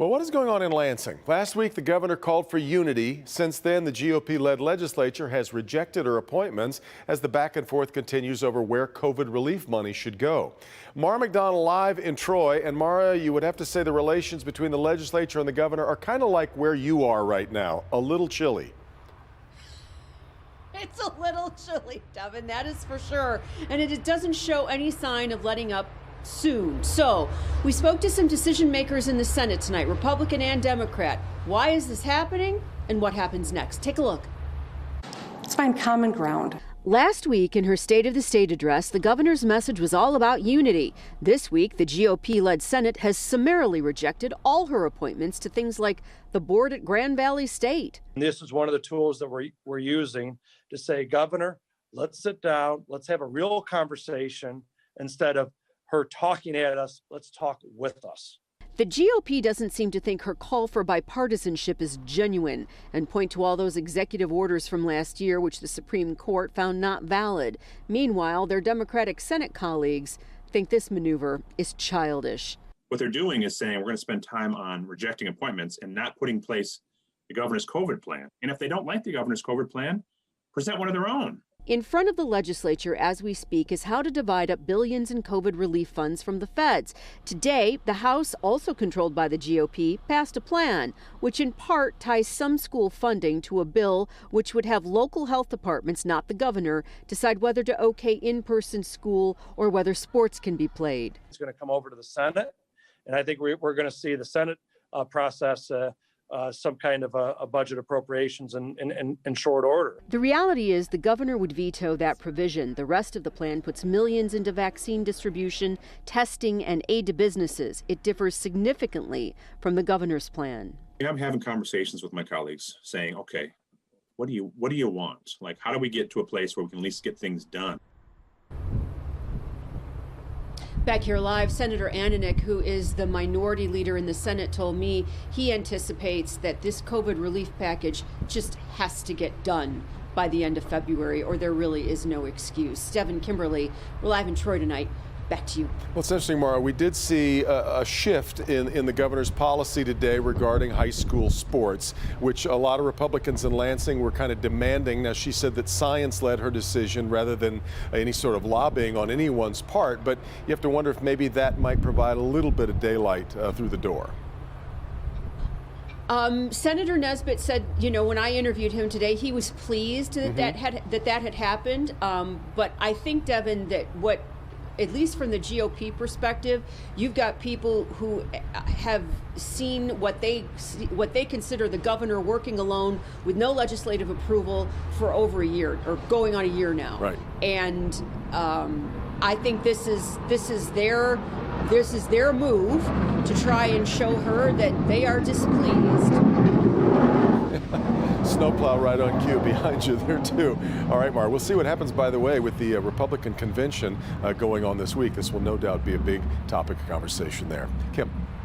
Well, what is going on in Lansing? Last week, the governor called for unity. Since then, the GOP-led legislature has rejected her appointments as the back and forth continues over where COVID relief money should go. Mara McDonald live in Troy. And Mara, you would have to say the relations between the legislature and the governor are kind of like where you are right now, a little chilly. It's a little chilly, Devin, that is for sure. And it doesn't show any sign of letting up soon. So we spoke to some decision makers in the Senate tonight, Republican and Democrat. Why is this happening and what happens next? Take a look. Let's find common ground. Last week in her State of the State address, the governor's message was all about unity. This week, the GOP-led Senate has summarily rejected all her appointments to things like the board at Grand Valley State. This is one of the tools that we're using to say, Governor, let's sit down, let's have a real conversation instead of her talking at us, let's talk with us. The GOP doesn't seem to think her call for bipartisanship is genuine and point to all those executive orders from last year, which the Supreme Court found not valid. Meanwhile, their Democratic Senate colleagues think this maneuver is childish. What they're doing is saying we're going to spend time on rejecting appointments and not putting in place the governor's COVID plan. And if they don't like the governor's COVID plan, present one of their own. In front of the legislature as we speak is how to divide up billions in COVID relief funds from the feds. Today, the House, also controlled by the GOP, passed a plan which in part ties some school funding to a bill which would have local health departments, not the governor, decide whether to okay in-person school or whether sports can be played. It's going to come over to the Senate, and I think we're going to see the Senate process some kind of a budget appropriations in short order. The reality is the governor would veto that provision. The rest of the plan puts millions into vaccine distribution, testing, and aid to businesses. It differs significantly from the governor's plan. I'm having conversations with my colleagues saying, okay, what do you want? Like, how do we get to a place where we can at least get things done? Back here live, Senator Ananick, who is the minority leader in the Senate, told me he anticipates that this COVID relief package just has to get done by the end of February, or there really is no excuse. Devin, Kimberly, we're live in Troy tonight. Back to you. Well, it's interesting, Mara. We did see a shift in the governor's policy today regarding high school sports, which a lot of Republicans in Lansing were kind of demanding. Now, she said that science led her decision rather than any sort of lobbying on anyone's part. But you have to wonder if maybe that might provide a little bit of daylight through the door. Senator Nesbitt said, when I interviewed him today, he was pleased that that had happened. But I think, Devin, that at least from the GOP perspective, you've got people who have seen what they consider the governor working alone with no legislative approval for over a year, or going on a year now. Right. And I think this is their move to try and show her that they are displeased. Snowplow right on cue behind you there, too. All right, Mara, we'll see what happens, by the way, with the Republican convention going on this week. This will no doubt be a big topic of conversation there. Kim.